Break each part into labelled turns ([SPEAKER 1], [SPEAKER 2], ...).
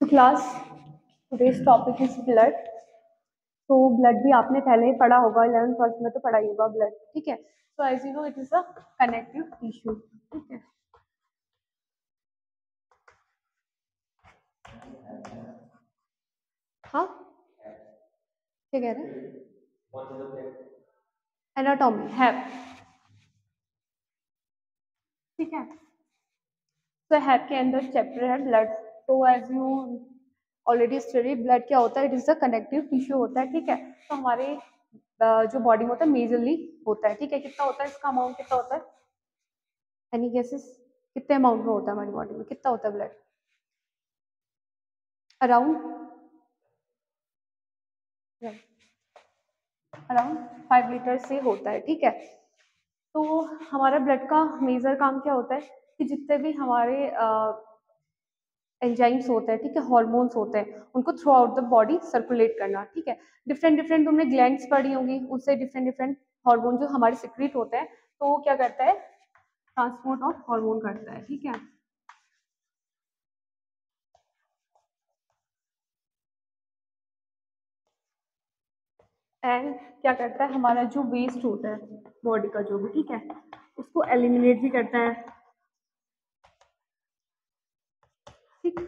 [SPEAKER 1] Class today's topic is blood. तो blood भी आपने पहले ही पढ़ा होगा, 11th 12th में तो पढ़ा ही होगा ब्लड, ठीक है। So as you know it is a connective tissue, ठीक है। हाँ, क्या कह रहे हैं? एनाटॉमी है, ठीक है। तो हैप के अंदर चैप्टर है ब्लड। तो as you already study, blood क्या होता है? It is a connective tissue होता है, ठीक है। तो हमारे जो बॉडी में होता है मेजरली होता है, ठीक है। कितना होता है इसका अमाउंट, कितना होता है? Any guesses? कितने अमाउंट में होता है हमारी बॉडी में, कितना होता है ब्लड? अराउंड अराउंड 5 लीटर से होता है, ठीक है। तो हमारा ब्लड का मेजर काम क्या होता है कि जितने भी हमारे एंजाइम्स होते हैं, ठीक है, हार्मोन्स होते हैं, उनको through out the body circulate करना, ठीक है। डिफरेंट डिफरेंट तुमने ग्लैंड्स पढ़ी होंगी, उससे डिफरेंट डिफरेंट हार्मोन जो हमारे सिक्रीट होते हैं, तो वो क्या करता है? ट्रांसपोर्ट ऑफ हार्मोन करता है, ठीक है। एंड क्या करता है? हमारा जो वेस्ट होता है बॉडी का जो भी, ठीक है, उसको एलिमिनेट भी करता है, ठीक।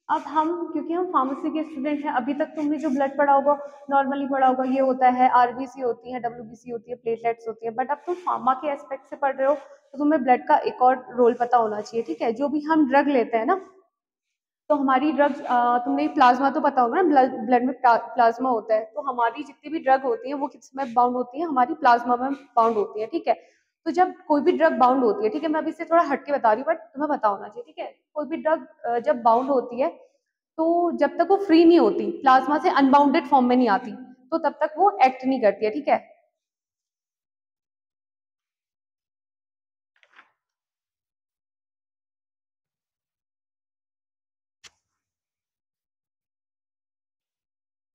[SPEAKER 1] अब हम, क्योंकि हम फार्मेसी के स्टूडेंट हैं, अभी तक तुमने जो ब्लड पढ़ा होगा नॉर्मली पढ़ा होगा, ये होता है आरबीसी होती है, डब्ल्यूबीसी होती है, प्लेटलेट्स होती है। बट अब तुम फार्मा के एस्पेक्ट से पढ़ रहे हो तो तुम्हें ब्लड का एक और रोल पता होना चाहिए, ठीक है। जो भी हम ड्रग लेते हैं ना, तो हमारी ड्रग, तुमने प्लाज्मा तो पता होगा ना, ब्लड में प्लाज्मा होता है, तो हमारी जितनी भी ड्रग होती है वो किस में बाउंड होती है? हमारी प्लाज्मा में बाउंड होती है, ठीक है। तो जब कोई भी ड्रग बाउंड होती है, ठीक है, मैं अभी इससे थोड़ा हटके बता रही हूँ बट तुम्हें पता होना चाहिए, ठीक है। कोई भी ड्रग जब बाउंड होती है, तो जब तक वो फ्री नहीं होती, प्लाज्मा से अनबाउंडेड फॉर्म में नहीं आती, तो तब तक वो एक्ट नहीं करती है, ठीक है।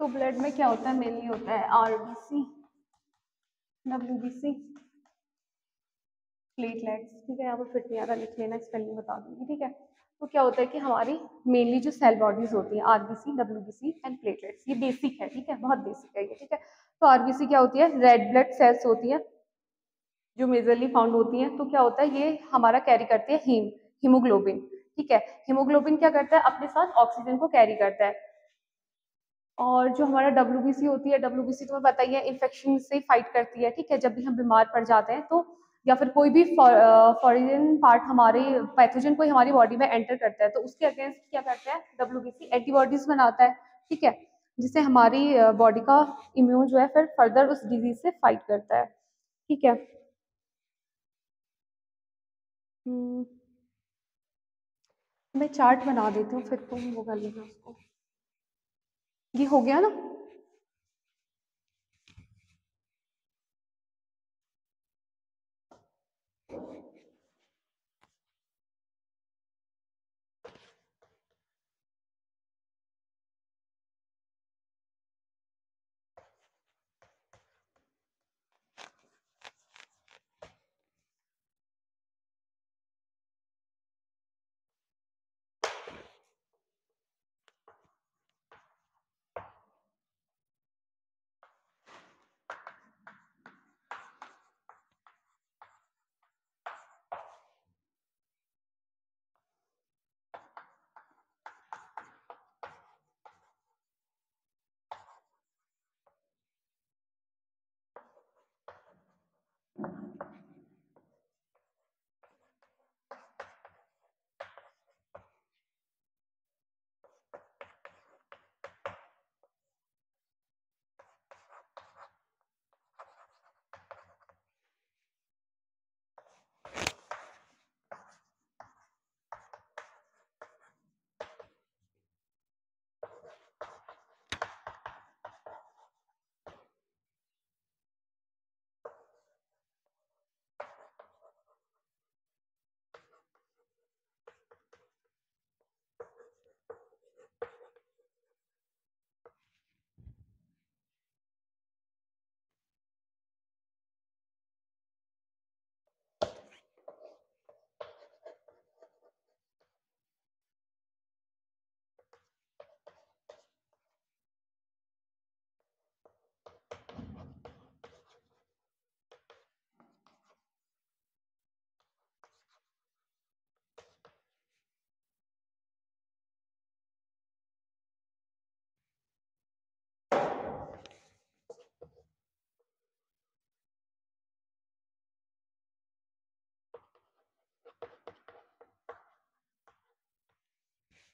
[SPEAKER 1] तो ब्लड में क्या होता है? मेनली होता है आरबीसी, डब्ल्यूबीसी, प्लेटलेट्स, ठीक है। यहाँ पर फिट नहीं आ रहा, लिख लेना, स्पेलिंग बता दूंगी, ठीक है। तो क्या होता है कि हमारी मेनली जो सेल बॉडीज होती हैं, आरबीसी, डब्ल्यूबीसी एंड प्लेटलेट्स, ये बेसिक है, ठीक है, बहुत बेसिक है ये, ठीक है। तो आरबीसी क्या होती है? रेड ब्लड सेल्स होती है जो मेजरली फाउंड होती हैं। तो क्या होता है? ये हमारा कैरी करते हैं हीमोग्लोबिन, ठीक है। हीमोग्लोबिन क्या करता है? अपने साथ ऑक्सीजन को कैरी करता है। और जो हमारा डब्ल्यूबीसी होती है, डब्ल्यूबीसी तुम्हें पता ही है, इन्फेक्शन से फाइट करती है, ठीक है। जब भी हम बीमार पड़ जाते हैं तो, या फिर कोई भी फॉरेन पार्ट हमारे पैथोजन कोई हमारी बॉडी में एंटर करता है, तो उसके अगेंस्ट क्या करता है? डब्ल्यूबीसी एंटीबॉडीज बनाता है, ठीक है, जिससे हमारी बॉडी का इम्यून जो है फिर फर्दर उस डिजीज से फाइट करता है, ठीक है। हम्म, मैं चार्ट बना देती हूँ, फिर तुम वो कर लेना उसको। ये हो गया ना?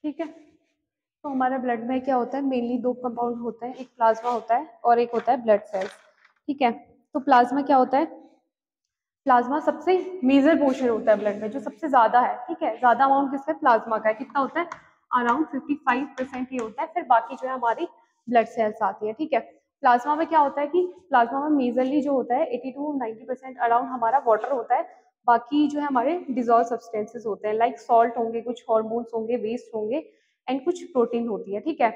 [SPEAKER 1] ठीक है। तो हमारे ब्लड में क्या होता है, मेनली दो कंपाउंड होते हैं, एक प्लाज्मा होता है और एक होता है ब्लड सेल्स। ठीक है। तो प्लाज्मा क्या होता है, प्लाज्मा सबसे मेजर पोर्शन होता है ब्लड में, जो सबसे ज्यादा है। ठीक है, ज्यादा अमाउंट किसका, प्लाज्मा का है। कितना होता है, अराउंड 55% ये होता है। फिर बाकी जो है हमारी ब्लड सेल्स आती है। ठीक है। प्लाज्मा में क्या होता है कि प्लाज्मा में मेजरली जो होता है 80 to 90% अराउंड हमारा वाटर होता है। बाकी जो है हमारे डिजॉल्व सब्सटेंसेस होते हैं, लाइक सॉल्ट होंगे, कुछ हॉर्मोन्स होंगे, वेस्ट होंगे एंड कुछ प्रोटीन होती है। ठीक है।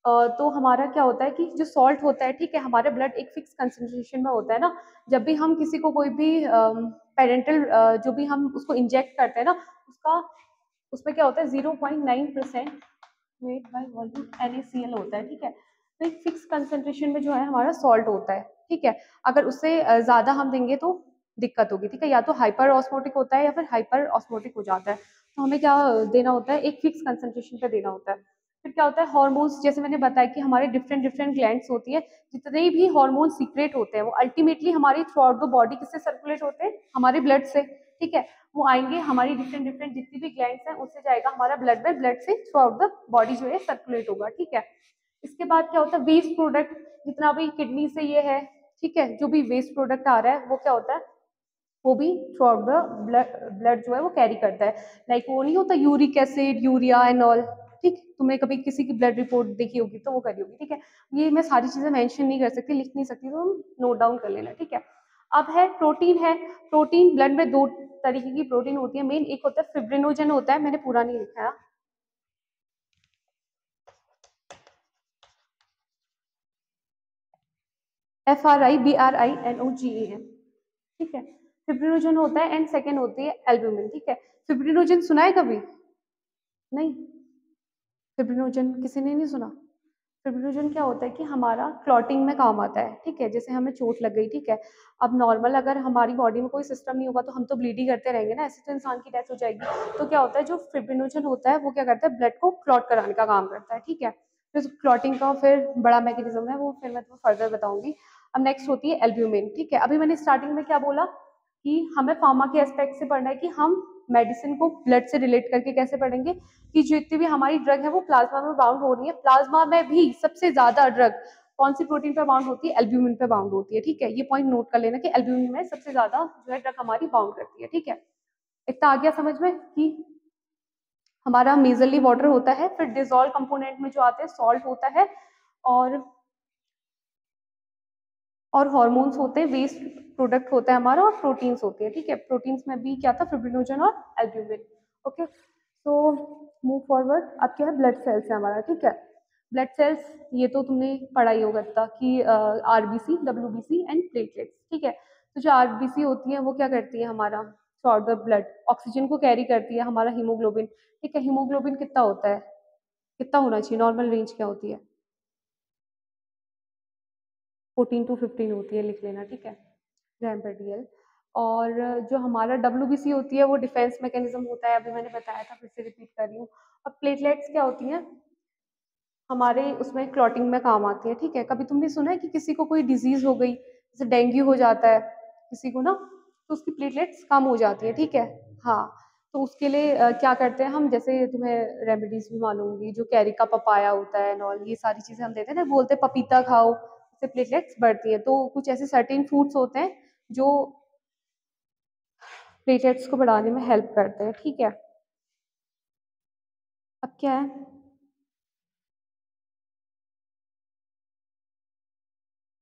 [SPEAKER 1] तो हमारा क्या होता है कि जो सॉल्ट होता है, ठीक है, हमारे ब्लड एक फिक्स कंसंट्रेशन में होता है ना। जब भी हम किसी को कोई भी पेरेंटल जो भी हम उसको इंजेक्ट करते हैं ना, उसका उसमें क्या होता है 0.9% वेट बाय वॉल्यूम NaCl होता है। ठीक है। तो एक फिक्स कंसंट्रेशन में जो है हमारा सॉल्ट होता है। ठीक है। अगर उससे ज्यादा हम देंगे तो दिक्कत होगी। ठीक है, या तो हाइपर ऑस्मोटिक होता है या फिर हाइपर ऑस्मोटिक हो जाता है। तो हमें क्या देना होता है, एक फिक्स कंसंट्रेशन पे देना होता है। फिर क्या होता है, हार्मोन्स, जैसे मैंने बताया कि हमारे डिफरेंट डिफरेंट ग्लैंड्स होती है। जितने भी हार्मोन सीक्रेट होते हैं वो अल्टीमेटली हमारी थ्रू आउट द बॉडी किससे सर्कुलेट होते हैं, हमारे ब्लड से। ठीक है। वो आएंगे हमारी डिफरेंट डिफरेंट जितनी भी ग्लैंड्स हैं उससे जाएगा हमारा ब्लड में, ब्लड से थ्रू आउट द बॉडी जो है सर्कुलेट होगा। ठीक है। इसके बाद क्या होता है, वेस्ट प्रोडक्ट, जितना भी किडनी से ये है, ठीक है, जो भी वेस्ट प्रोडक्ट आ रहा है वो क्या होता है, वो भी थ्रू आउट द ब्लड जो है वो कैरी करता है। लाइक वो नहीं होता uric acid, urea and all. ठीक, तुमने कभी किसी की ब्लड रिपोर्ट देखी होगी तो वो करी होगी। ठीक है। ये मैं सारी चीजें मेंशन नहीं कर सकती, लिख नहीं सकती, तो हम नोट डाउन कर लेना। ठीक है। अब है प्रोटीन है। प्रोटीन, ब्लड में दो तरीके की प्रोटीन होती है मेन। एक होता है फिब्रिनोजन होता है, मैंने पूरा नहीं लिखा है। FRIBRINOGEN। ठीक है। फिब्रिनोजन होता है एंड सेकेंड होती है एल्ब्यूमिन। ठीक है। फिब्रिनोजन सुना है कभी? नहीं, फिब्रिनोजन किसी ने नहीं सुना। फिब्रिनोजन क्या होता है कि हमारा क्लॉटिंग में काम आता है। ठीक है, जैसे हमें चोट लग गई, ठीक है, अब नॉर्मल अगर हमारी बॉडी में कोई सिस्टम नहीं होगा तो हम तो ब्लीड ही करते रहेंगे ना, ऐसे तो इंसान की डेथ हो जाएगी। तो क्या होता है, जो फिब्रिनोजन होता है वो क्या करता है, ब्लड को क्लॉट कराने का काम करता है। ठीक है। फिर क्लॉटिंग का फिर बड़ा मैकेनिज्म है, वो फिर मैं तुम्हें फर्दर बताऊंगी। अब नेक्स्ट होती है एल्ब्यूमिन। ठीक है। अभी मैंने स्टार्टिंग में क्या बोला कि हमें फार्मा के एस्पेक्ट से पढ़ना है, कि हम मेडिसिन को ब्लड से रिलेट करके कैसे पढ़ेंगे, कि जितनी भी हमारी ड्रग है वो प्लाज्मा में बाउंड हो रही है। प्लाज्मा में भी सबसे ज्यादा ड्रग कौन सी प्रोटीन पे बाउंड होती है, एल्ब्यूमिन पे बाउंड होती है। ठीक है, ये पॉइंट नोट कर लेना कि एल्ब्यूमिन में सबसे ज्यादा जो है ड्रग हमारी बाउंड करती है। ठीक है। इतना आ गया समझ में कि हमारा मेजरली वाटर होता है, फिर डिजोल्व कंपोनेंट में जो आते हैं सॉल्ट होता है, और हार्मोन्स होते हैं, वेस्ट प्रोडक्ट होता है हमारा, और प्रोटीन्स होते हैं। ठीक है। प्रोटीन्स में भी क्या था, फिब्रिनोजन और एल्ब्यूमिन। ओके, तो मूव फॉरवर्ड। अब क्या है, ब्लड सेल्स है हमारा। ठीक है। ब्लड सेल्स, ये तो तुमने पढ़ा ही होगा था कि RBC, WBC एंड प्लेटलेट्स। ठीक है। तो जो RBC होती है वो क्या करती है, हमारा through out the blood oxygen को कैरी करती है, हमारा हीमोग्लोबिन। ठीक है। हीमोग्लोबिन कितना होता है, कितना होना चाहिए, नॉर्मल रेंज क्या होती है, 14 to 15 होती है, लिख लेना। ठीक है, ग्राम पर DL। और जो हमारा WBC होती है वो डिफेंस मैकेनिज्म होता है, अभी मैंने बताया था, फिर से रिपीट कर रही हूँ। अब प्लेटलेट्स क्या होती हैं, हमारे उसमें क्लॉटिंग में काम आती है। ठीक है। कभी तुमने सुना है कि किसी को कोई डिजीज हो गई, जैसे डेंगू हो जाता है किसी को ना, तो उसकी प्लेटलेट्स कम हो जाती है। ठीक है। हाँ, तो उसके लिए क्या करते हैं हम, जैसे तुम्हें रेमेडीज भी मालूम होंगी, जो कैरी का पपाया होता है और ये सारी चीजें हम देते हैं ना, बोलते हैं पपीता खाओ, उससे प्लेटलेट्स बढ़ती है। तो कुछ ऐसे सर्टेन फूड्स होते हैं जो प्लेटलेट्स को बढ़ाने में हेल्प करते हैं। ठीक है। अब क्या है,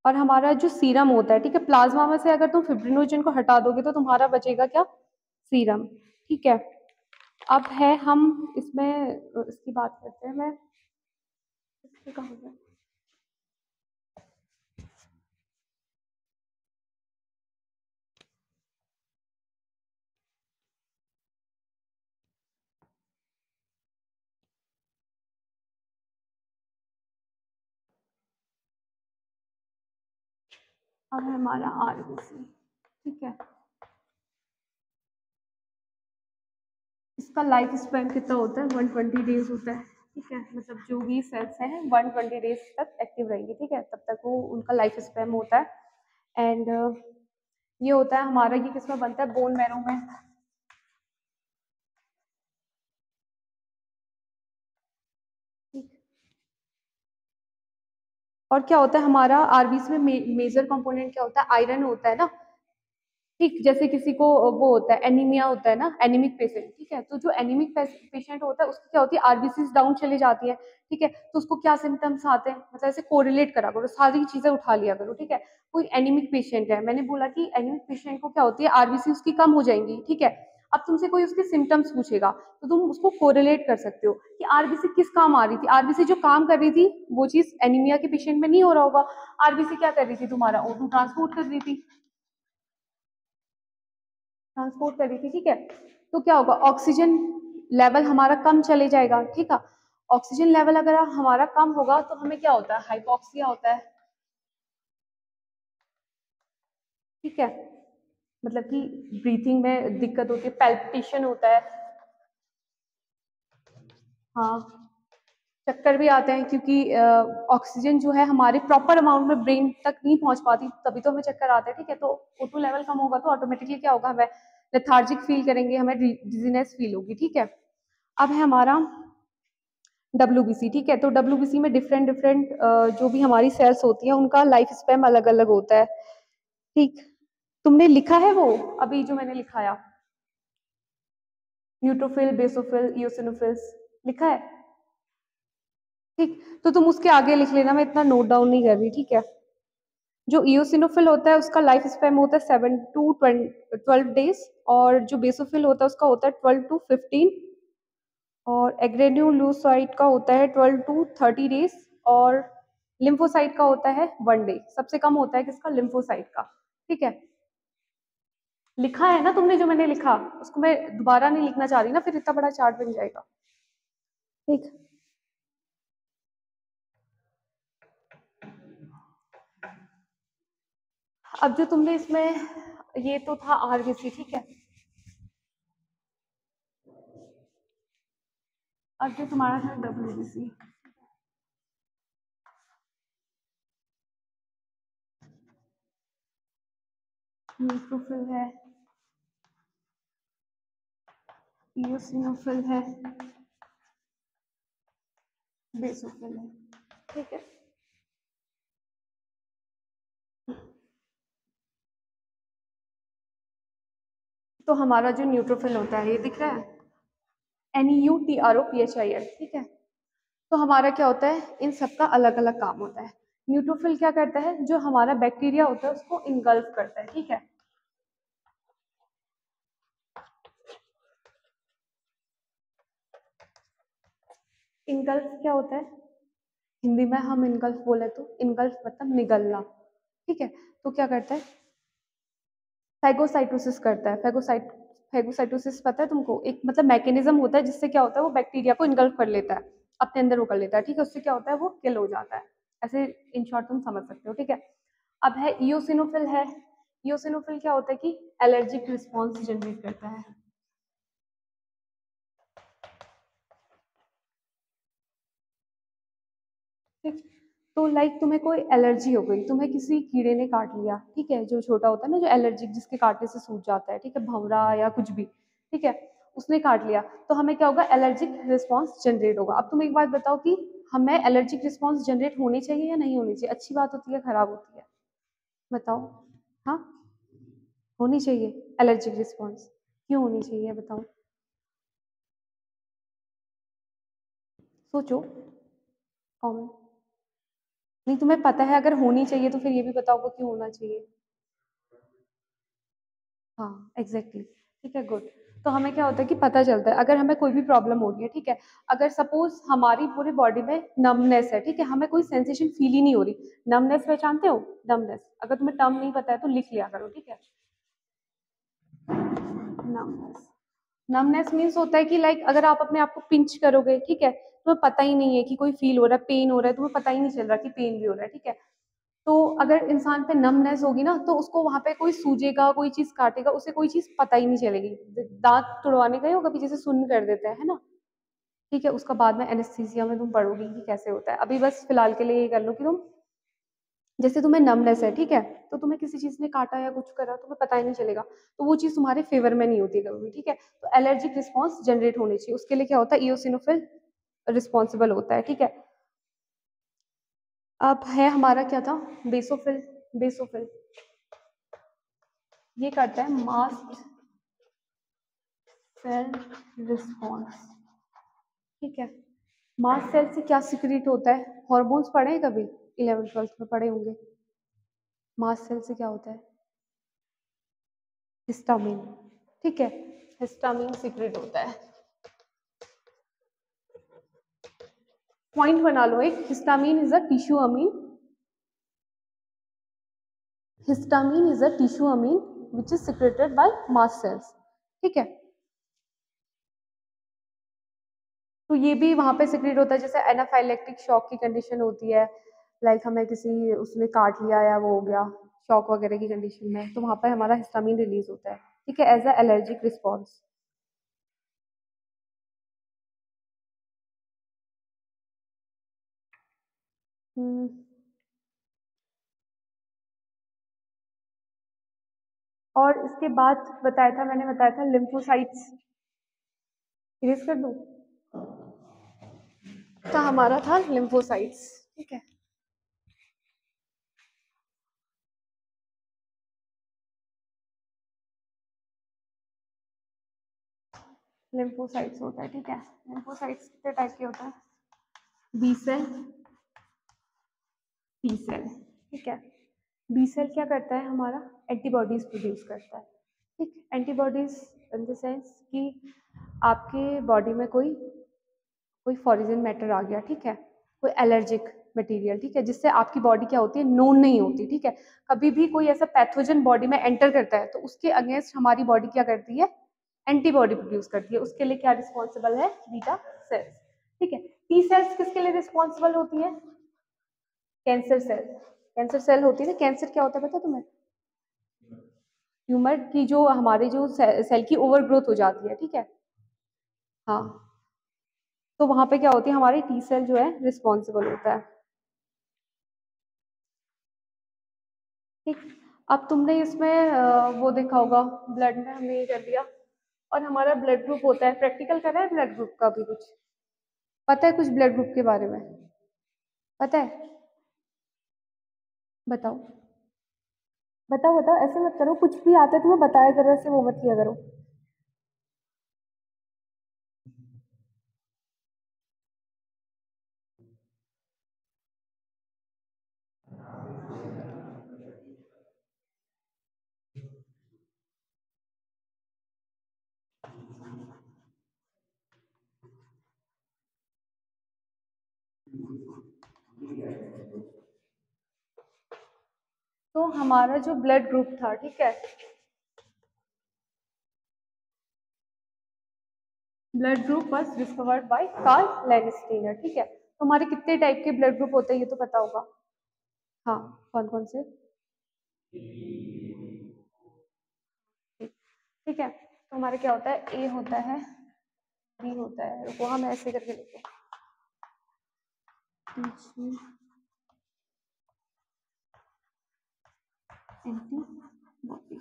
[SPEAKER 1] और हमारा जो सीरम होता है, ठीक है, प्लाज्मा में से अगर तुम फिब्रिनोजन को हटा दोगे तो तुम्हारा बचेगा क्या, सीरम। ठीक है। अब है हम इसमें इसकी बात करते हैं, मैं इसमें कहाँ गया? अब है हमारा RBC। ठीक है। इसका लाइफ स्पैन कितना होता है, 120 डेज होता है। ठीक है, मतलब जो भी सेल्स हैं 120 डेज तक एक्टिव रहेंगे। ठीक है, तब तक वो उनका लाइफ स्पैन होता है। एंड ये होता है हमारा, ये किसमें बनता है, बोन मैरो में। और क्या होता है हमारा आरबीसी में मेजर कंपोनेंट क्या होता है, आयरन होता है ना। ठीक, जैसे किसी को वो होता है एनीमिया होता है ना, एनीमिक पेशेंट, ठीक है, तो जो एनीमिक पेशेंट होता है उसकी क्या होती है, आरबीसी डाउन चली जाती है, ठीक है, तो उसको क्या सिम्टम्स आते हैं, मतलब ऐसे कोरिलेट करा करो, सारी चीजें उठा लिया करो, ठीक है। कोई एनीमिक पेशेंट है, मैंने बोला कि एनीमिक पेशेंट को क्या होती है, आरबीसी उसकी कम हो जाएंगी, ठीक है। अब तुमसे कोई उसके सिम्टम्स पूछेगा तो तुम उसको कोरिलेट कर सकते हो कि आरबीसी किस काम आ रही थी, आरबीसी जो काम कर रही थी वो चीज एनीमिया के पेशेंट में नहीं हो रहा होगा। आरबीसी क्या कर रही थी, तुम्हारा O2 ट्रांसपोर्ट कर रही थी, ट्रांसपोर्ट कर रही थी, ठीक है। तो क्या होगा, ऑक्सीजन लेवल हमारा कम चले जाएगा, ठीक है। ऑक्सीजन लेवल अगर हमारा कम होगा तो हमें क्या होता है, हाइपोक्सिया होता है, ठीक है, मतलब कि ब्रीथिंग में दिक्कत होती है, पैल्पिटेशन होता है, हाँ, चक्कर भी आते हैं, क्योंकि ऑक्सीजन जो है हमारे प्रॉपर अमाउंट में ब्रेन तक नहीं पहुंच पाती, तभी तो हमें चक्कर आते हैं, ठीक है। तो O2 लेवल कम होगा तो ऑटोमेटिकली क्या होगा, हमें लेथार्जिक फील करेंगे, हमें डिजीनेस फील होगी, ठीक है। अब है हमारा WBC, ठीक है, तो WBC में डिफरेंट डिफरेंट जो भी हमारी सेल्स होती हैं उनका लाइफ स्पैन अलग अलग होता है, ठीक। तुमने लिखा है वो अभी जो मैंने लिखाया, न्यूट्रोफिल, बेसोफिल, इयोसिनोफिल्स, लिखा है, ठीक। तो तुम उसके आगे लिख लेना, मैं इतना नोट डाउन नहीं कर रही, ठीक है। जो इयोसिनोफिल होता है उसका लाइफ स्पैन होता है 7 to 12 डेज, और जो बेसोफिल होता है उसका होता है 12 to 15, और एग्रेन्यूलोसाइट का होता है 12 to 30 डेज, और लिम्फोसाइट का होता है 1 डे। सबसे कम होता है किसका, लिम्फोसाइट का, ठीक है। लिखा है ना तुमने जो मैंने लिखा, उसको मैं दोबारा नहीं लिखना चाह रही ना, फिर इतना बड़ा चार्ट बन जाएगा, ठीक। अब जो तुमने इसमें, ये तो था आरबीसी, ठीक है। अब जो तुम्हारा था WBC, न्यूट्रोफिल है, इयोसिनोफिल है, बेसोफिल है, ठीक है। तो हमारा जो न्यूट्रोफिल होता है, ये दिख रहा है, NEUTROPHIL, ठीक है। तो हमारा क्या होता है, इन सबका अलग अलग काम होता है। न्यूट्रोफिल क्या करता है, जो हमारा बैक्टीरिया होता है उसको इनगल्फ करता है, ठीक है। इनगल्फ क्या होता है, हिंदी में हम इनगल्फ बोले तो इनगल्फ मतलब निगलना, ठीक है। तो क्या करता है, फैगोसाइटोसिस करता है, फैगोसाइटोसिस पता है तुमको, एक मतलब मैकेनिज्म होता है जिससे क्या होता है, वो बैक्टीरिया को इनगल्फ कर लेता है, अपने अंदर वो कर लेता है, ठीक है। उससे क्या होता है, वो किल हो जाता है, ऐसे इन शॉर्ट तुम समझ सकते हो, ठीक है। अब है इयोसिनोफिल है, इयोसिनोफिल क्या होता है कि एलर्जिक रिस्पॉन्स जनरेट करता है, ठीक। तो लाइक तुम्हें कोई एलर्जी हो गई, तुम्हें किसी कीड़े ने काट लिया, ठीक है, जो छोटा होता है ना, जो एलर्जिक, जिसके काटने से सूज जाता है, ठीक है, भंवरा या कुछ भी, ठीक है, उसने काट लिया, तो हमें क्या होगा, एलर्जिक रिस्पॉन्स जनरेट होगा। अब तुम एक बात बताओ कि हमें एलर्जिक रिस्पॉन्स जनरेट होनी चाहिए या नहीं होनी चाहिए, अच्छी बात होती है, खराब होती है, बताओ। हाँ, होनी चाहिए एलर्जिक रिस्पॉन्स, क्यों होनी चाहिए बताओ, सोचो, कॉमन, नहीं तुम्हें पता है अगर होनी चाहिए तो फिर ये भी बताओ वो क्यों होना चाहिए। हाँ एग्जैक्टली exactly. ठीक है, गुड। तो हमें क्या होता है कि पता चलता है अगर हमें कोई भी प्रॉब्लम हो रही है, ठीक है, अगर सपोज हमारी पूरी बॉडी में नमनेस है, ठीक है, हमें कोई सेंसेशन फील ही नहीं हो रही, नमनेस पहचानते हो, नमनेस, अगर तुम्हें टर्म नहीं पता है तो लिख लिया करो, ठीक है। नमनेस, नमनेस मीन्स होता है कि लाइक अगर आप अपने आप को पिंच करोगे, ठीक है, तुम्हें पता ही नहीं है कि कोई फील हो रहा है, पेन हो रहा है, तुम्हें पता ही नहीं चल रहा कि पेन भी हो रहा है, ठीक है। तो अगर इंसान पे नमनेस होगी ना तो उसको वहां पे कोई सूजेगा, कोई चीज काटेगा, उसे कोई चीज पता ही नहीं चलेगी। दांत तुड़वाने गए हो कभी, जैसे सुन्न कर देते हैं, है ना, ठीक है, उसका बाद में एनेस्थीसिया में तुम पढ़ोगी कि कैसे होता है। अभी बस फिलहाल के लिए ये कर लो कि तुम, जैसे तुम्हें नमनेस है, ठीक है, तो तुम्हें किसी चीज ने काटा या कुछ करा तुम्हें पता ही नहीं चलेगा, तो वो चीज तुम्हारे फेवर में नहीं होती कभी भी, ठीक है। तो एलर्जिक रिस्पॉन्स जनरेट होनी चाहिए, उसके लिए क्या होता है, इयोसिनोफिल रिस्पॉन्सिबल होता है, ठीक है। अब है हमारा क्या था, बेसोफिल। बेसोफिल ये करता है मास्ट सेल रिस्पॉन्स, ठीक है। मास्ट सेल से क्या सिक्रीट होता है, हॉर्मोन्स पढ़े हैं कभी, 11th-12th में पढ़े होंगे। मास्ट सेल से क्या होता है, हिस्टामिन, ठीक है, हिस्टामिन सिक्रीट होता है। पॉइंट बना लो एक, histamine is a tissue amine, histamine is a tissue amine which is secreted by mast cells, ठीक है। तो ये भी वहां पे सिक्रेट होता है, जैसे एनाफाइलेक्टिक शॉक की कंडीशन होती है, लाइक हमें किसी उसने काट लिया या वो हो गया शॉक वगैरह की कंडीशन में, तो वहां पर हमारा हिस्टामिन रिलीज होता है, ठीक है, एज अ एलर्जिक रिस्पॉन्स। और इसके बाद बताया था, मैंने बताया था लिम्फोसाइट्स, इरेज कर दूं, तो हमारा था लिम्फोसाइट्स, ठीक है। लिम्फोसाइट्स होता है, ठीक है। लिम्फोसाइट्स कितने टाइप के होता है, बी सेल, टी सेल, ठीक है। बी सेल क्या करता है हमारा, एंटीबॉडीज प्रोड्यूस करता है, ठीक। एंटीबॉडीज इन द सेंस कि आपके बॉडी में कोई कोई फॉरिन मैटर आ गया, ठीक है, कोई एलर्जिक मटेरियल, ठीक है, जिससे आपकी बॉडी क्या होती है, नोन नहीं होती, ठीक है। कभी भी कोई ऐसा पैथोजन बॉडी में एंटर करता है तो उसके अगेंस्ट हमारी बॉडी क्या करती है, एंटीबॉडी प्रोड्यूस करती है, उसके लिए क्या रिस्पॉन्सिबल है, बीटा सेल्स, ठीक है। टी सेल्स किसके लिए रिस्पॉन्सिबल होती है, कैंसर सेल, कैंसर सेल होती है ना, कैंसर क्या होता है पता है तुम्हें, ट्यूमर की जो हमारे जो सेल की ओवर ग्रोथ हो जाती है, ठीक है, हाँ, तो वहां पे क्या होती है, हमारी टी सेल जो है रिस्पॉन्सिबल होता है, ठीक। अब तुमने इसमें वो देखा होगा, ब्लड में हमने ये कर दिया, और हमारा ब्लड ग्रुप होता है, प्रैक्टिकल करा है ब्लड ग्रुप का भी कुछ, पता है कुछ ब्लड ग्रुप के बारे में, पता है, बताओ, बताओ बताओ, ऐसे मत करो, कुछ भी आता है तुम्हें बताया करो, ऐसे वो मत किया करो। तो हमारा जो ब्लड ग्रुप था, ठीक है, blood group was discovered by Karl Landsteiner, ठीक है। तो हमारे कितने टाइप के ब्लड ग्रुप होते हैं ये तो पता होगा, हाँ, कौन कौन से, ठीक है। तो हमारे क्या होता है, ए होता है, बी होता है, रुको हम ऐसे करके लिखते हैं, एंटीबॉडी,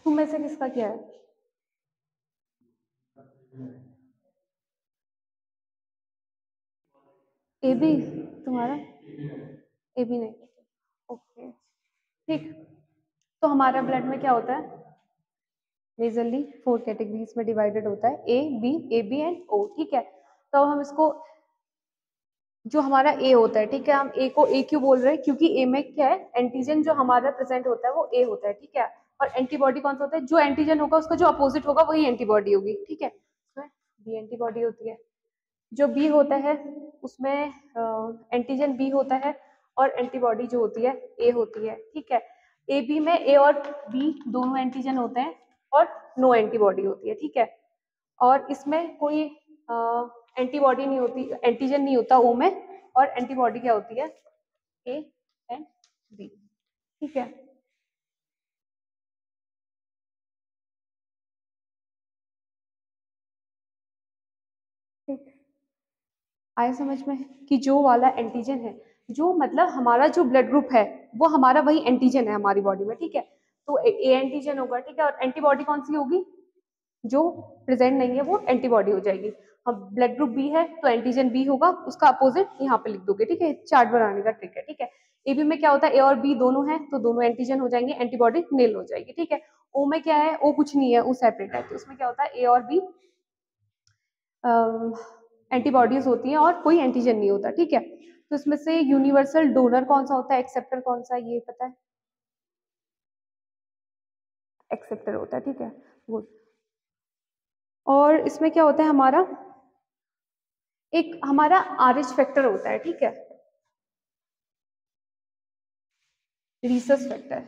[SPEAKER 1] तुम में से किसका क्या है, ए बी, तुम्हारा ए बी नहीं, ओके, ठीक। तो हमारा ब्लड में क्या होता है, मेजरली 4 कैटेगरीज में डिवाइडेड होता है, ए बी एंड ओ, ठीक है। तो हम इसको, जो हमारा ए होता है, ठीक है, हम ए को ए क्यों बोल रहे हैं, क्योंकि ए में क्या है, एंटीजन जो हमारा प्रेजेंट होता है वो ए होता है, ठीक है, और एंटीबॉडी कौन सा होता है, जो एंटीजन होगा उसका जो अपोजिट होगा वही एंटीबॉडी होगी, ठीक है, उसमें बी एंटीबॉडी होती है। जो बी होता है उसमें एंटीजन बी होता है, और एंटीबॉडी जो होती है ए होती है, ठीक है। ए बी में ए और बी दोनों एंटीजन होते हैं, और नो एंटीबॉडी होती है, ठीक है। और इसमें कोई एंटीबॉडी नहीं होती, एंटीजन नहीं होता ओ में, और एंटीबॉडी क्या होती है, ए एंड बी, ठीक है। आया समझ में, कि जो वाला एंटीजन है, जो मतलब हमारा जो ब्लड ग्रुप है वो हमारा वही एंटीजन है हमारी बॉडी में, ठीक है। तो ए एंटीजन होगा, ठीक है, और एंटीबॉडी कौन सी होगी, जो प्रेजेंट नहीं है वो एंटीबॉडी हो जाएगी। अब ब्लड ग्रुप बी है तो एंटीजन बी होगा, उसका अपोजिट यहाँ पे लिख दोगे, ठीक है, चार्ट बनाने का ट्रिक है, ठीक है। ए बी में क्या होता है, ए और बी दोनों है तो दोनों एंटीजन हो जाएंगे, एंटीबॉडी नील हो जाएगी, ठीक है। ओ में क्या है, ओ कुछ नहीं है, वो सेपरेट है, तो उसमें क्या होता है ए और बी एंटीबॉडीज होती हैं और कोई एंटीजन नहीं होता, ठीक है। तो इसमें से यूनिवर्सल डोनर कौन सा होता है, एक्सेप्टर कौन सा है, ये पता है, एक्सेप्टर होता है, ठीक है, गुड। और इसमें क्या होता है हमारा, एक हमारा आरएच फैक्टर होता है, ठीक है, रीसस फैक्टर,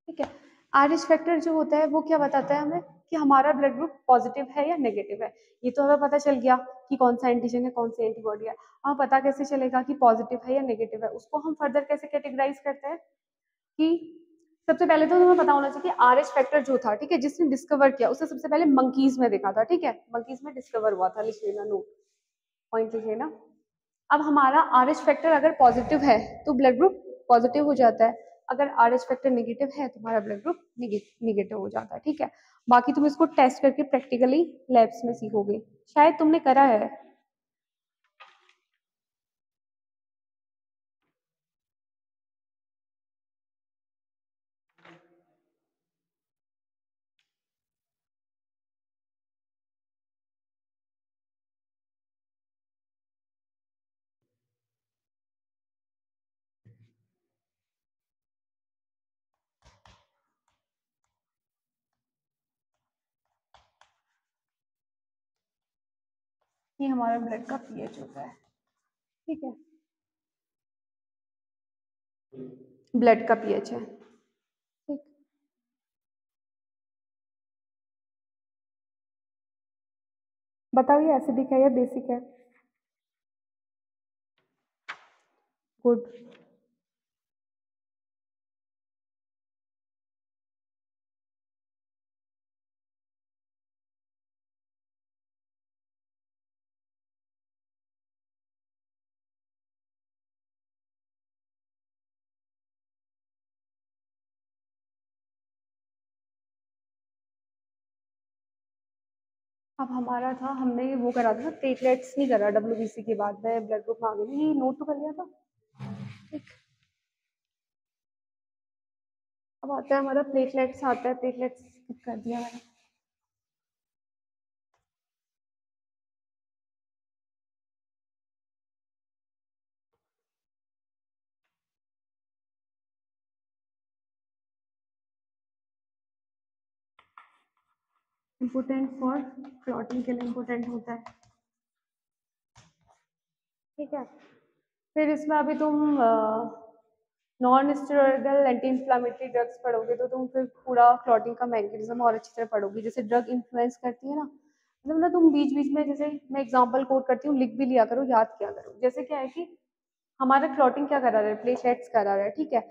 [SPEAKER 1] ठीक है। आरएच फैक्टर जो होता है वो क्या बताता है हमें कि हमारा ब्लड ग्रुप पॉजिटिव है या नेगेटिव है। ये तो हमें पता चल गया कि कौन सा एंटीजन है कौन सी एंटीबॉडी है। हमें पता कैसे चलेगा कि पॉजिटिव है या नेगेटिव है, उसको हम फर्दर कैसे कैटेगराइज करते हैं कि सबसे पहले तो तुम्हें पता होना चाहिए कि आरएच फैक्टर जो था, ठीक है, जिसने डिस्कवर किया उसे सबसे पहले मंकीज में देखा था, ठीक है, मंकीज में डिस्कवर हुआ था, लिख लेना, नोट पॉइंट लिख लेना। अब हमारा आरएच फैक्टर अगर पॉजिटिव है तो ब्लड ग्रुप पॉजिटिव हो जाता है, अगर आरएच फैक्टर नेगेटिव है तो हमारा ब्लड ग्रुप नेगेटिव हो जाता है, ठीक है। बाकी तुम इसको टेस्ट करके प्रैक्टिकली लैब्स में सीखोगे, शायद तुमने करा है। ये हमारा ब्लड का पीएच होता है, ठीक है, ब्लड का पीएच है, ठीक। बताओ ये एसिडिक है या बेसिक है, गुड। अब हमारा था, हमने वो करा था प्लेटलेट्स नहीं करा डब्ल्यूबीसी के बाद, मैं ब्लड ग्रुप मांग रही, ये नोट तो कर लिया था, ठीक। अब आता है हमारा प्लेटलेट्स, आता है प्लेटलेट्स कर दिया मैंने। इम्पोर्टेंट फॉर क्लॉटिंग के लिए इम्पोर्टेंट होता है, ठीक है। फिर इसमें अभी तुम non steroidal anti inflammatory drugs पढ़ोगे तो तुम फिर पूरा क्लॉटिंग का मैकेनिज्म और अच्छी तरह पढ़ोगी, जैसे ड्रग इन्फ्लुएंस करती है ना, मतलब ना तुम बीच बीच में, जैसे मैं एग्जांपल कोट करती हूँ, लिख भी लिया करो, याद किया करो। जैसे क्या है कि हमारा क्लॉटिंग क्या करा रहा है, प्लेटलेट्स करा रहा है, ठीक है।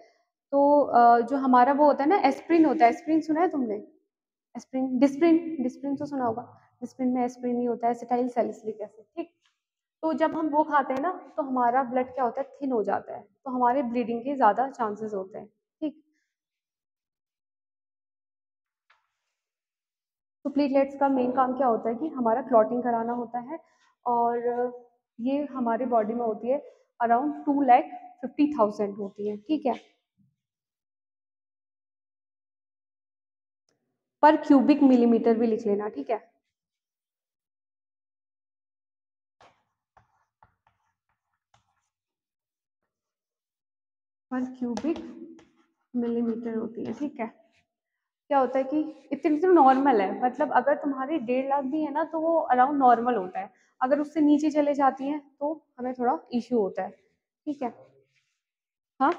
[SPEAKER 1] तो जो हमारा वो होता है ना, एस्प्रिन होता है, एस्प्रिन सुना है तुमने, एस्प्रिन, डिस्प्रिन, डिस्प्रिन तो सुना होगा, डिस्प्रिन में एस्प्रिन ही होता है, एसिटाइल सैलिसिलिक एसिड, ठीक। तो जब हम वो खाते हैं ना तो हमारा ब्लड क्या होता है, थिन हो जाता है, तो हमारे ब्लीडिंग के ज़्यादा चांसेस होते हैं, ठीक। तो प्लेटलेट्स का मेन काम क्या होता है कि हमारा क्लॉटिंग कराना होता है, और ये हमारे बॉडी में होती है अराउंड 2,50,000 होती है, ठीक है, पर क्यूबिक मिलीमीटर भी लिख लेना, ठीक है। पर क्यूबिक मिलीमीटर होती है, ठीक है। क्या होता है कि इतनी तो नॉर्मल है, मतलब अगर तुम्हारी 1.5 लाख भी है ना तो वो अराउंड नॉर्मल होता है, अगर उससे नीचे चले जाती हैं तो हमें थोड़ा इश्यू होता है, ठीक है। हाँ,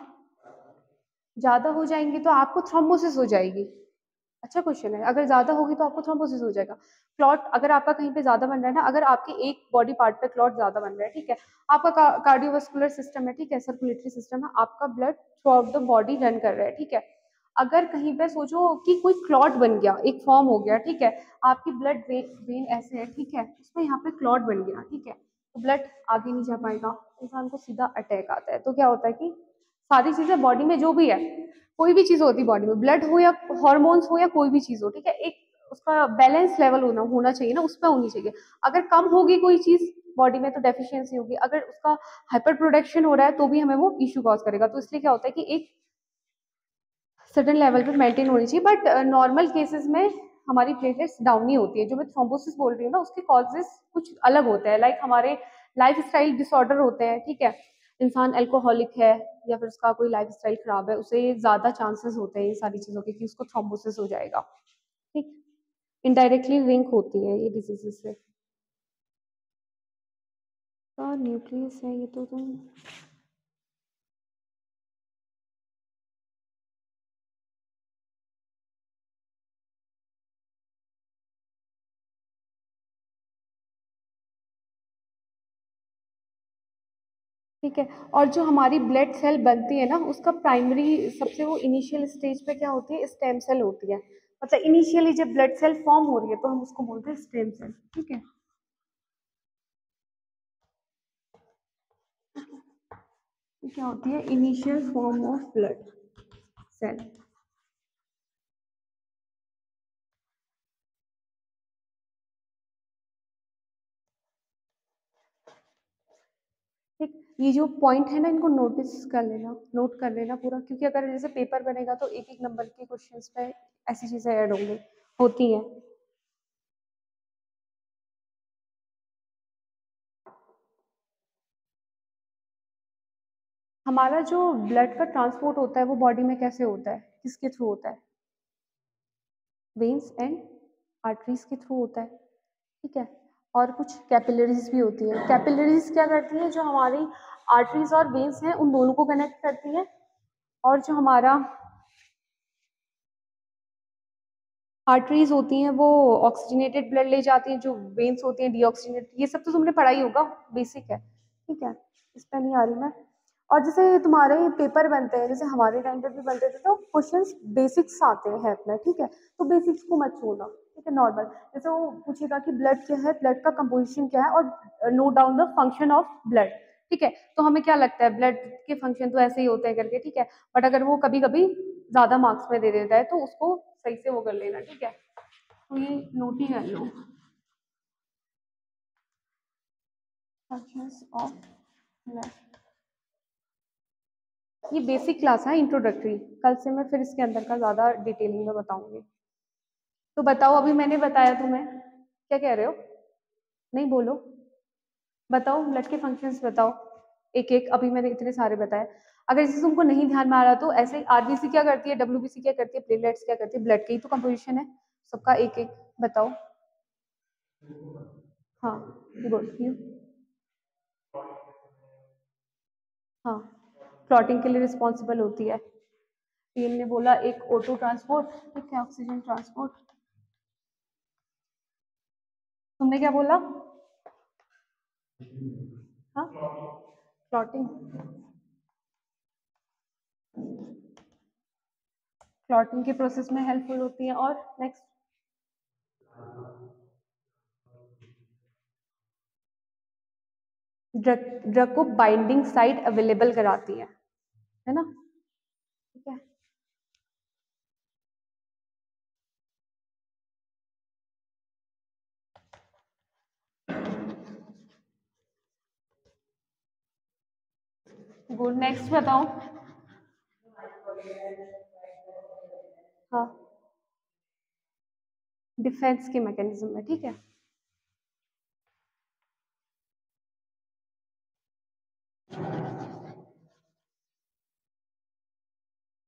[SPEAKER 1] ज्यादा हो जाएंगी तो आपको थ्रोम्बोसिस हो जाएगी। अच्छा क्वेश्चन है, अगर ज्यादा होगी तो आपको थ्रोम्बोसिस हो जाएगा। क्लॉट अगर आपका कहीं पे ज्यादा बन रहा है ना, अगर आपके एक बॉडी पार्ट पे क्लॉट ज्यादा बन रहा है, ठीक है, आपका कार्डियोवास्कुलर सिस्टम है, ठीक है, सर्कुलेटरी सिस्टम है, आपका blood through out the body run कर रहा है, ठीक है। अगर कहीं पे सोचो कि कोई क्लॉट बन गया, एक फॉर्म हो गया, ठीक है, आपकी ब्लड वेन ऐसे है, ठीक है, उसमें यहाँ पे क्लॉट बन गया, ठीक है, तो ब्लड आगे नहीं जा पाएगा, इंसान को सीधा अटैक आता है। तो क्या होता है कि सारी चीजें बॉडी में जो भी है, कोई भी चीज होती है बॉडी में, ब्लड हो या हॉर्मोन्स हो या कोई भी चीज हो, ठीक है, एक उसका बैलेंस लेवल होना चाहिए ना, उस पर होनी चाहिए। अगर कम होगी कोई चीज बॉडी में तो डेफिशिएंसी होगी, अगर उसका हाइपर प्रोडक्शन हो रहा है तो भी हमें वो इश्यू कॉज करेगा। तो इसलिए क्या होता है कि एक सर्टेन लेवल पे मेंटेन होनी चाहिए। बट नॉर्मल केसेस में हमारी प्लेटलेट्स डाउन ही होती है। जो मैं थ्रोम्बोसिस बोल रही हूँ ना, उसके कॉजेस कुछ अलग होते हैं, लाइक हमारे लाइफ स्टाइल डिसऑर्डर होते हैं, ठीक है। इंसान एल्कोहलिक है या फिर उसका कोई लाइफ स्टाइल खराब है, उसे ज्यादा चांसेस होते हैं इन सारी चीजों के कि उसको थ्रोम्बोसिस हो जाएगा, ठीक। इनडायरेक्टली लिंक होती है ये डिजीजेस से। तो न्यूक्लियस है ये तो तुम ठीक है। और जो हमारी ब्लड सेल बनती है ना, उसका प्राइमरी सबसे वो इनिशियल स्टेज पे क्या होती है, स्टेम सेल होती है। मतलब इनिशियली जब ब्लड सेल फॉर्म हो रही है तो हम उसको बोलते हैं स्टेम सेल, ठीक है। ये क्या होती है, initial form of blood cell. ठीक, ये जो पॉइंट है ना, इनको नोटिस कर लेना, नोट कर लेना पूरा, क्योंकि अगर जैसे पेपर बनेगा तो एक एक नंबर के क्वेश्चंस पे ऐसी चीजें ऐड होंगी, होती हैं। हमारा जो ब्लड का ट्रांसपोर्ट होता है वो बॉडी में कैसे होता है, किसके थ्रू होता है, वेन्स एंड आर्टरीज के थ्रू होता है, ठीक है। और कुछ कैपिलरीज भी होती है। कैपिलरीज क्या करती हैं, जो हमारी आर्टरीज और वेन्स हैं उन दोनों को कनेक्ट करती हैं। और जो हमारा आर्टरीज होती हैं वो ऑक्सीजनेटेड ब्लड ले जाती हैं, जो वेन्स होती हैं डीऑक्सीजनेटेड। ये सब तो तुमने पढ़ा ही होगा, बेसिक है, ठीक है, इस पर नहीं आ रही मैं। और जैसे तुम्हारे पेपर बनते हैं, जैसे हमारे टाइम पे भी बनते थे, तो क्वेश्चंस बेसिक्स आते हैं हेल्प में, ठीक है। तो बेसिक्स को मत छोड़ना, ठीक है। नॉर्मल जैसे वो पूछेगा कि ब्लड क्या है, ब्लड का कंपोजिशन क्या है, और note down the function of blood, ठीक है। तो हमें क्या लगता है ब्लड के फंक्शन तो ऐसे ही होते हैं करके, ठीक है। बट अगर वो कभी कभी ज्यादा मार्क्स में दे देता है तो उसको सही से वो कर लेना, ठीक है। तो ये नोट ही कर लो, फंक्शंस ऑफ ब्लड। ये बेसिक क्लास है, इंट्रोडक्टरी। कल से मैं फिर इसके अंदर का ज्यादा डिटेलिंग में बताऊंगी। तो बताओ, अभी मैंने बताया तुम्हें, क्या कह रहे हो, नहीं बोलो, बताओ ब्लड के फंक्शंस बताओ, एक एक, अभी मैंने इतने सारे बताए। अगर इसे तुमको नहीं ध्यान में आ रहा तो ऐसे ही आरबीसी क्या करती है, डब्ल्यूबीसी क्या करती है, प्लेटलेट्स क्या करती है, ब्लड की तो कंपोजिशन है सबका, एक एक बताओ। हाँ, गुड यू। हाँ, क्लॉटिंग के लिए रिस्पॉन्सिबल होती है। टीम ने बोला एक ऑटो ट्रांसपोर्ट, ठीक है, ऑक्सीजन ट्रांसपोर्ट। तुमने क्या बोला, हाँ, क्लॉटिंग, क्लॉटिंग के प्रोसेस में हेल्पफुल होती है। और नेक्स्ट, ड्रग, ड्रग को बाइंडिंग साइट अवेलेबल कराती है ना, ठीक है। गुड, नेक्स्ट बताओ। हाँ, डिफेंस के मैकेनिज्म में, ठीक है।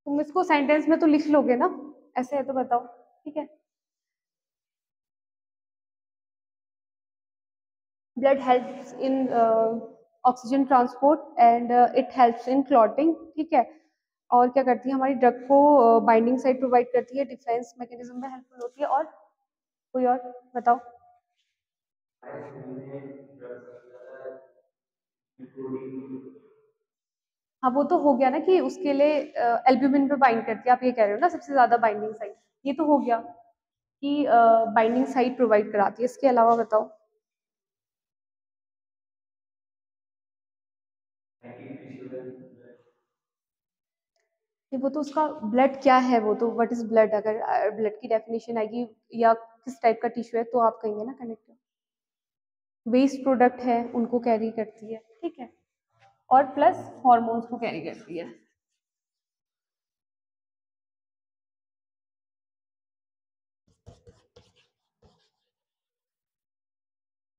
[SPEAKER 1] तुम इसको सेंटेंस में तो लिख लोगे ना, ऐसे है तो बताओ, ठीक है। Blood helps in oxygen transport and it helps in clotting, ठीक है। और क्या करती है, हमारी ड्रग को बाइंडिंग साइट प्रोवाइड करती है, डिफेंस मैकेनिज्म में हेल्पफुल होती है। और कोई और बताओ। हाँ, वो तो हो गया ना कि उसके लिए एल्ब्यूमिन पे बाइंड करती है, आप ये कह रहे हो ना, सबसे ज्यादा बाइंडिंग साइट, ये तो हो गया कि बाइंडिंग साइट प्रोवाइड कराती है। इसके अलावा बताओ। ये वो तो उसका ब्लड क्या है, वो तो व्हाट इज ब्लड, अगर ब्लड की डेफिनेशन आएगी या किस टाइप का टिश्यू है तो आप कहेंगे ना कनेक्टिव। वेस्ट प्रोडक्ट है उनको कैरी करती है, ठीक है, और प्लस हॉर्मोन्स को कैरी करती है।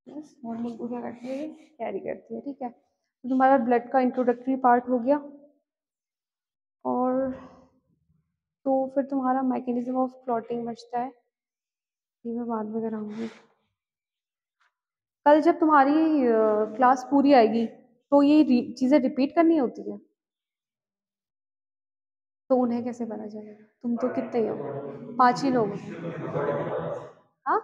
[SPEAKER 1] प्लस हॉर्मोन को क्या करती है, कैरी करती है, ठीक है। तो तुम्हारा ब्लड का इंट्रोडक्टरी पार्ट हो गया। और तो फिर तुम्हारा मैकेनिज्म ऑफ क्लॉटिंग बचता है, ये मैं बाद में कराऊंगी। कल जब तुम्हारी क्लास पूरी आएगी तो ये चीज़ें रिपीट करनी होती है, तो उन्हें कैसे पता चलेगा? तुम तो कितने ही हो, 5 ही लोग हो। हाँ,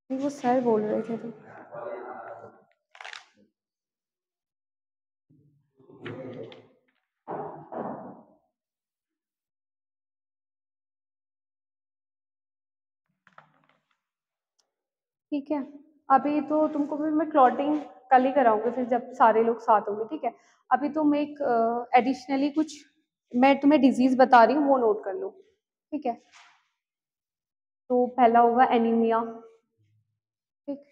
[SPEAKER 1] नहीं, वो सर बोल रहे थे तो। ठीक है, अभी तो तुमको भी मैं क्लॉटिंग कल ही कराऊंगी, फिर जब सारे लोग साथ होंगे, ठीक है। अभी तुम एक एडिशनली कुछ मैं तुम्हें डिजीज बता रही हूँ, वो नोट कर लो, ठीक है। तो पहला होगा एनीमिया, ठीक।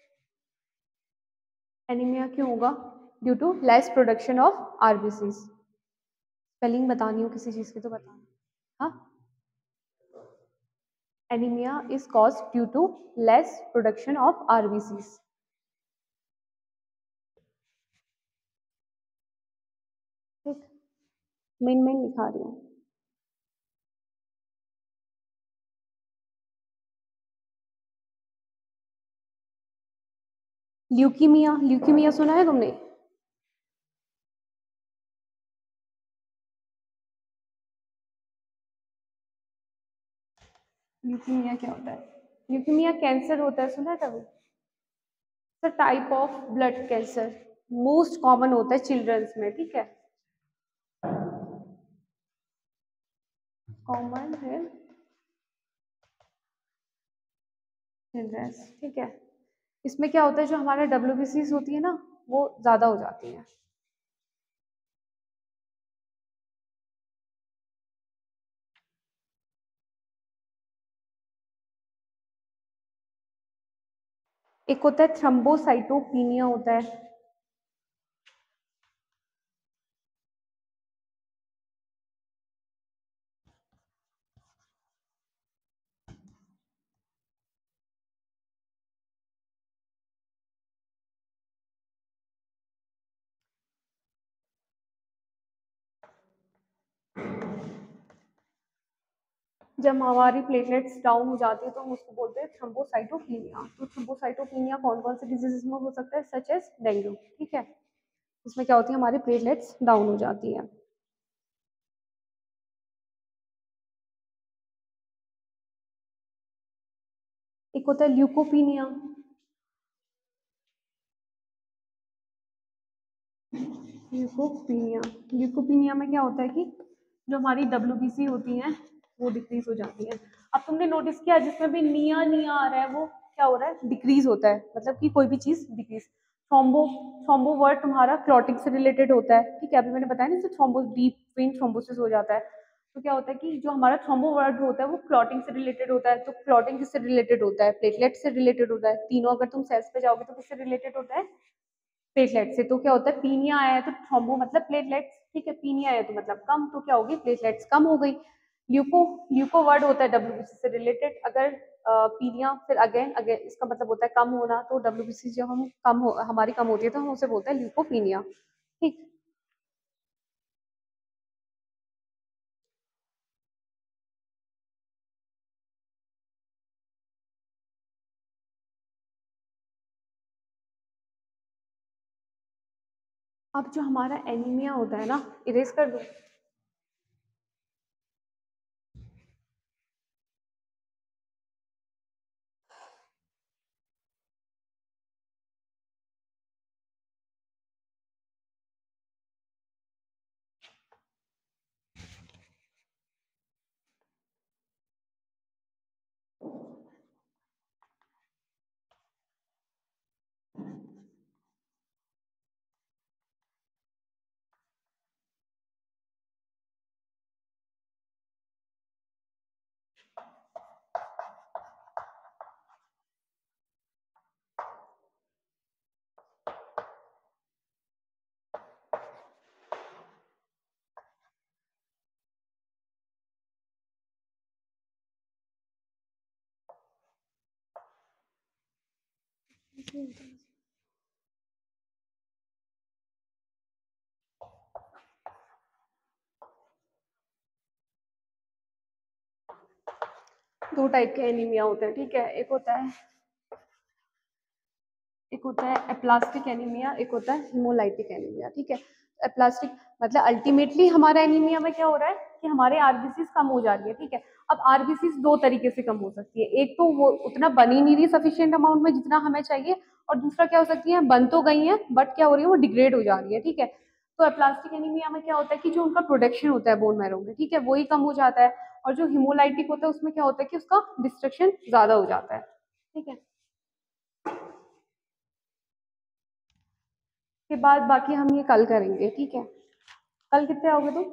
[SPEAKER 1] एनीमिया क्यों होगा? Due to less production of RBC. Spelling बतानी हो किसी चीज की तो बताना। हाँ, anaemia is caused due to less production of RBC. ठीक, मेन मेन लिखा रही हूँ। ल्यूकीमिया, ल्यूकीमिया सुना है तुमने? ल्यूकीमिया क्या होता है? ल्यूकीमिया कैंसर होता है, सुना है कभी? Type of blood cancer, most common होता है चिल्ड्रंस में, ठीक है। कॉमन है चिल्ड्रंस, ठीक है। इसमें क्या होता है, जो हमारा डब्ल्यूबीसी होती है ना, वो ज्यादा हो जाती है। एक होता है थ्रम्बोसाइटोपिनिया होता है। जब हमारी प्लेटलेट्स डाउन हो जाती है तो हम उसको बोलते हैं थ्रम्बोसाइटोपिनिया। तो थ्रम्बोसाइटोपिनिया कौन कौन से डिजीजेस में हो सकता है, सच एज डेंगू, ठीक है। इसमें क्या होती है, हमारी प्लेटलेट्स डाउन हो जाती है। एक होता है ल्यूकोपीनिया। ल्यूकोपीनिया, ल्यूकोपीनिया में क्या होता है कि जो हमारी डब्ल्यूबीसी होती हैं वो डिक्रीज हो जाती है। अब तुमने नोटिस किया जिसमें भी निया निया आ रहा है वो क्या हो रहा है, डिक्रीज होता है, मतलब कि कोई भी चीज डिक्रीज। थ्रोम्बो, थ्रोम्बो वर्ड तुम्हारा क्लॉटिंग से रिलेटेड होता है, ठीक है। अभी मैंने बताया ना, जैसे थ्रोम्बो डीप वेन थ्रोम्बोसिस हो जाता है, तो क्या होता है कि जो हमारा थ्रोम्बो वर्ड होता है वो क्लॉटिंग से रिलेटेड होता है। तो क्लॉटिंग किससे रिलेटेड होता है, प्लेटलेट से रिलेटेड होता है। तीनों अगर तुम सेल्स पे जाओगे तो किससे रिलेटेड होता है, प्लेटलेट से। तो क्या होता है, पीनिया आया है तो थ्रोम्बो मतलब प्लेटलेट्स, ठीक है। पीनिया आया तो मतलब कम, तो क्या होगी, प्लेटलेट्स कम हो गई। ल्यूको, ल्यूको वर्ड होता है डब्ल्यूबीसी से रिलेटेड। अगर पीनिया फिर अगेन अगेन इसका मतलब होता है कम होना, तो डब्ल्यूबीसी जब हम कम हो हमारी कम होती है तो हम उसे बोलते हैं ल्यूकोपीनिया, ठीक। अब जो हमारा एनीमिया होता है ना, इरेज कर दो। दो टाइप के एनीमिया होते हैं, ठीक है। एक होता है एप्लास्टिक एनीमिया, एक होता है हिमोलाइटिक एनीमिया, ठीक है। एप्लास्टिक मतलब अल्टीमेटली हमारा एनीमिया में क्या हो रहा है कि हमारे आरबीसीज कम हो जा रही है, ठीक है। अब आरबीसीज दो तरीके से कम हो सकती है, एक तो वो उतना बन ही नहीं रही सफिशिएंट अमाउंट में जितना हमें चाहिए, और दूसरा क्या हो सकती है, बन तो गई है बट क्या हो रही है, वो डिग्रेड हो जा रही है, ठीक है। तो एप्लास्टिक एनीमिया में क्या होता है कि जो उनका प्रोडक्शन होता है बोन मैरो में, ठीक है, वही कम हो जाता है। और जो हिमोलाइटिक होता है उसमें क्या होता है कि उसका डिस्ट्रक्शन ज्यादा हो जाता है, ठीक है। के बाद बाकी हम ये कल करेंगे, ठीक है। कल कितने आओगे तुम?